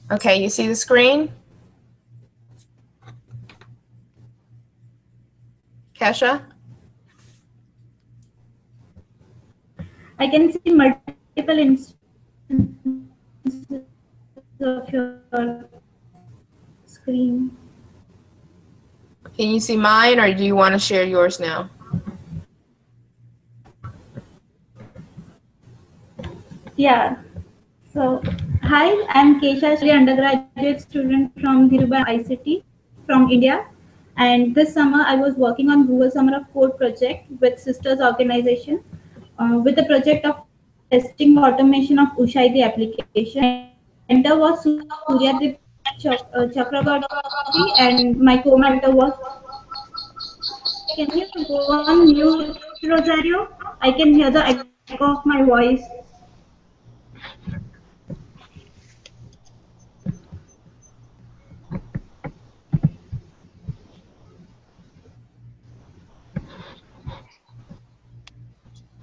Okay, you see the screen? Kesha? I can see multiple instances of your screen. Can you see mine, or do you want to share yours now? Yeah. So, hi, I'm Kesha, undergraduate student from Dhirubhai ICT from India. And this summer, I was working on Google Summer of Code project with Sisters organization with the project of testing automation of Ushahidi application. My mentor was Suryadip Chakrabarti, and my co-mentor was. Can you go on mute, Rosario? I can hear the echo of my voice.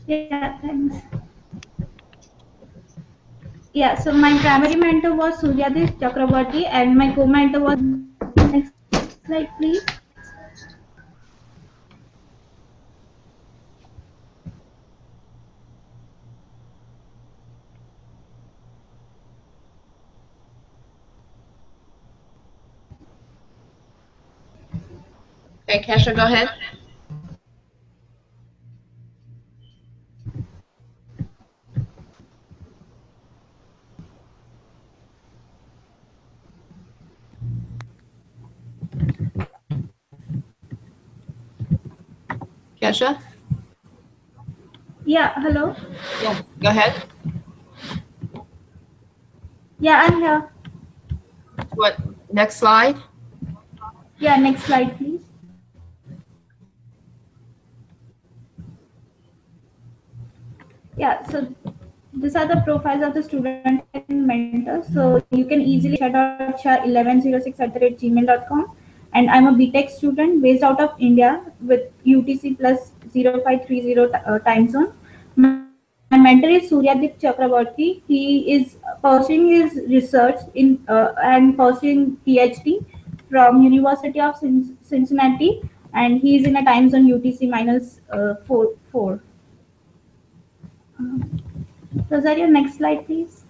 Yeah, thanks. Yeah, so my primary mentor was Suryadip Chakrabarti, and my co-mentor was. Next slide, please. Okay, Kesha, go ahead. Kesha? Yeah, hello. Yeah, go ahead. Yeah, I'm here. What? Next slide. Yeah, next slide, please. Yeah, so these are the profiles of the student and mentors. So you can easily kesha.shah1106@gmail.com. And I'm a BTech student based out of India with UTC plus 0530 time zone. My mentor is Suryadip Chakrabarti. He is pursuing his research in and pursuing PhD from University of Cincinnati, and he is in a time zone UTC minus 4. Rosario, next slide, please.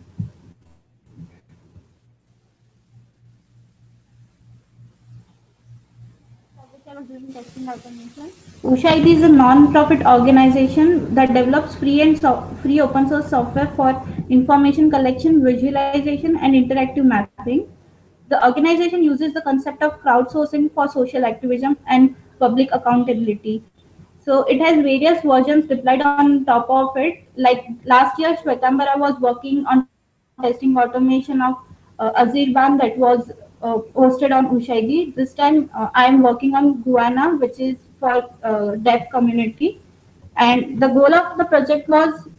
Which I was doing testing automation. Ushahidi is a non-profit organization that develops free open source software for information collection, visualization, and interactive mapping. The organization uses the concept of crowdsourcing for social activism and public accountability. So it has various versions deployed on top of it. Like last year, Shwetambara was working on testing automation of Azirban that was hosted on Ushahidi. This time, I am working on Guana, which is for deaf community. And the goal of the project was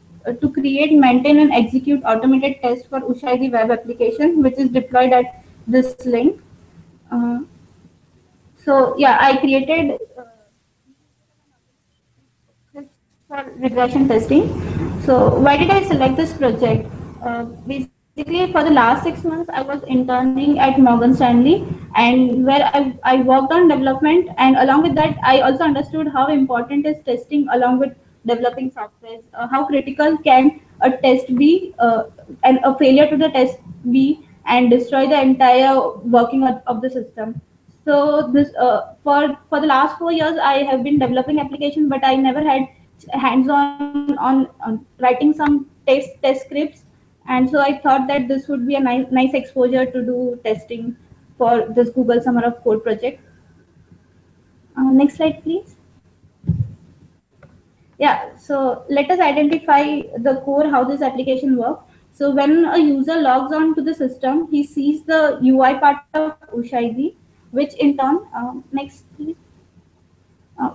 to create, maintain, and execute automated tests for Ushahidi web application, which is deployed at this link. Uh, so yeah, I created this for regression testing. So why did I select this project? Basically, for the last 6 months, I was interning at Morgan Stanley, and where I worked on development, and along with that, I also understood how important is testing along with developing software. How critical can a test be, and a failure to the test be, and destroy the entire working of the system. So this for the last 4 years, I have been developing application, but I never had hands on writing some test scripts, and so I thought that this would be a nice exposure to do testing for this Google Summer of Code project. Next slide, please. Yeah, so let us identify the core how this application works. So when a user logs on to the system, he sees the UI part of Ushahidi, which in turn, next please,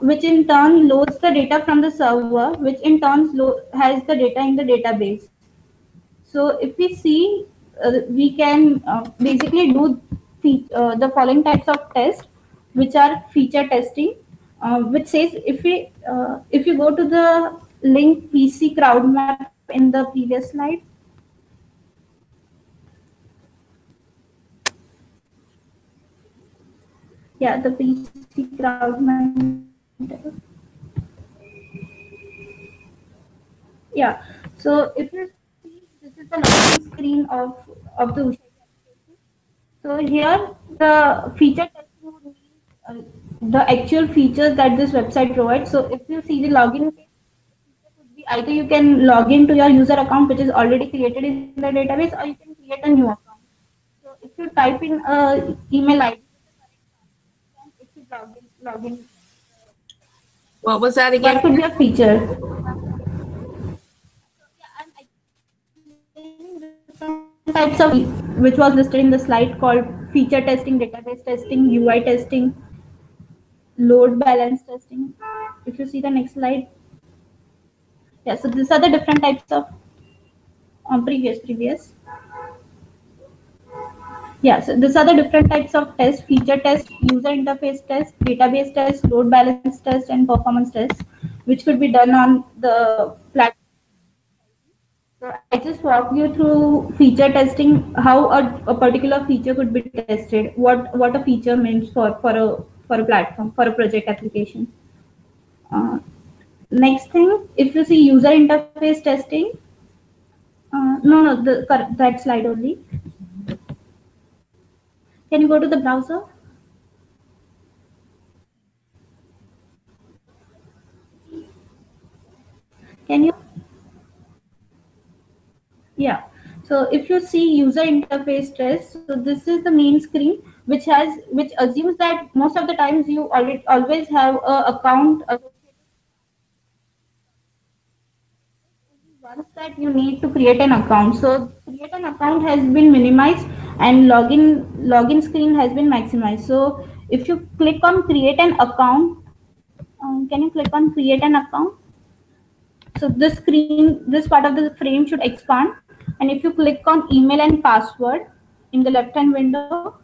which in turn loads the data from the server, which in turn has the data in the database. So if we see, we can basically do the following types of tests, which are feature testing, which says if you go to the link PC Crowdmap in the previous slide, Yeah, the PC Crowdmap. Yeah. So if you see, this is the login screen of the Ushahidi application. So here the feature testing would mean uh, the actual features that this website provides. So if you see the login page, would be either you can log into your user account which is already created in the database, or you can create a new account. So if you type in a email ID, then it should log in. What was that again? That could be a feature. Different types of which was listed in the slide called feature testing, database testing, UI testing, load balance testing. If you see the next slide, yeah. So these are the different types of previous. Yeah. So these are the different types of tests: feature test, user interface test, database test, load balance test, and performance test, which could be done on the platform. So I just walk you through feature testing, how a particular feature could be tested, what a feature means for a platform, for a project application. Uh, Next thing, if you see user interface testing, no, that slide only. Can you go to the browser? Can you? Yeah. So if you see user interface test, so this is the main screen which assumes that most of the times you already always have a account once that you need to create an account. So create an account has been minimized and login screen has been maximized. So if you click on create an account, can you click on create an account? So this part of the frame should expand. And if you click on email and password in the left hand window,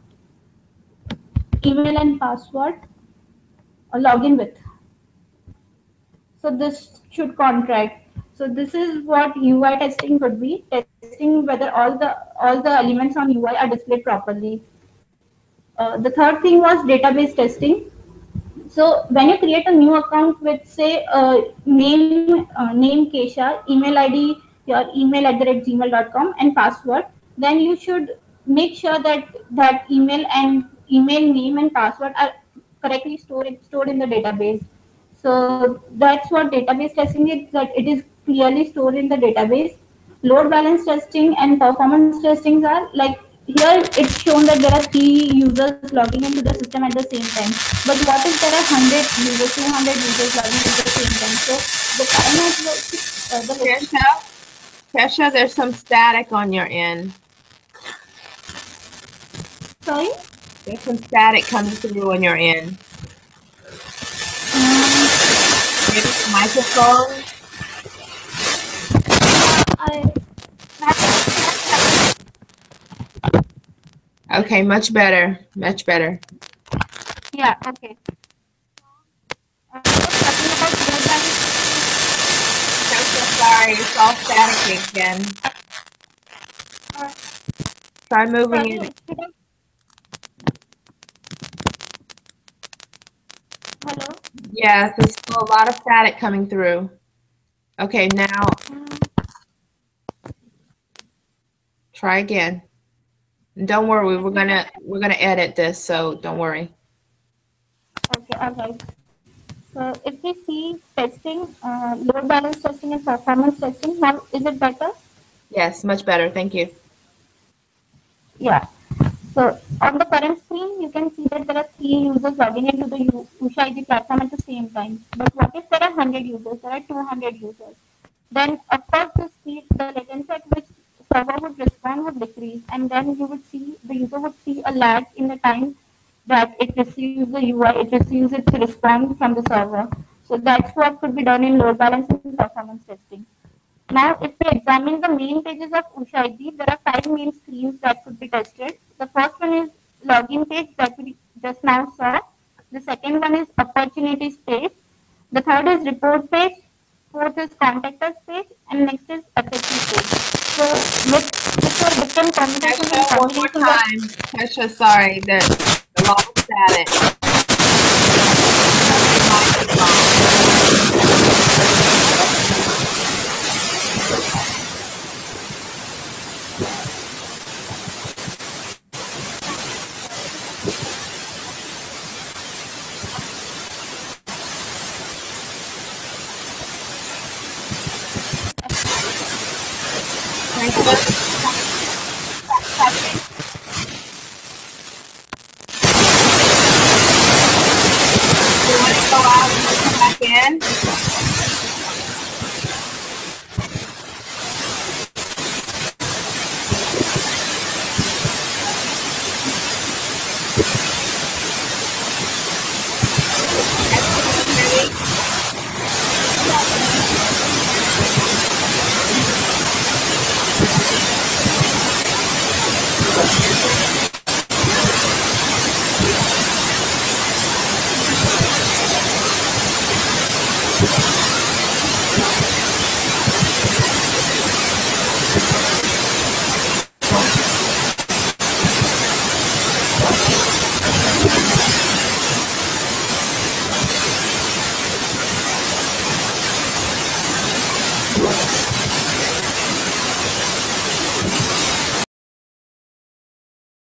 email and password, login with. So this should contract. So this is what UI testing could be, testing whether all the elements on UI are displayed properly. The third thing was database testing. So when you create a new account with say name Kesha, email ID, your email at the rate gmail.com and password, then you should make sure that that email and email name and password are correctly stored in the database. So that's what database testing is, that it is clearly stored in the database. Load balance testing and performance testings are like here it's shown that there are 3 users logging into the system at the same time. But what if there are 100 users, 200 users logging at the same time? So the time has the Kesha, there's some static on your end. sorry. There's some static coming through on your end. Maybe the microphone. Okay, much better. Much better. Yeah. Okay. I'm so sorry. It's all static again. Try moving it. Hello. Yeah, there's still a lot of static coming through. Okay, now try again. Don't worry, we're gonna edit this, so don't worry. Okay, all right. So if we see testing, load balance testing and performance testing, now is it better? Yes, much better. Thank you. Yeah. So on the current screen, you can see that there are 3 users logging into the Ushahidi platform at the same time. But what if there are 100 users? There are 200 users. Then of course the speed, the latency at which server would respond would decrease, and then you would see the user would see a lag in the time that it receives the UI, it receives its response from the server. So that's what could be done in load balance and performance testing. Now, if we examine the main pages of Ushahidi, there are 5 main screens that could be tested. The first one is login page that we just now saw. The second one is opportunities page. The third is report page. Fourth is contact us page, and next is FAQ page. So with the different combinations and Kesha, one more combinations of time. Kesha, sorry, there's a lot of static. again.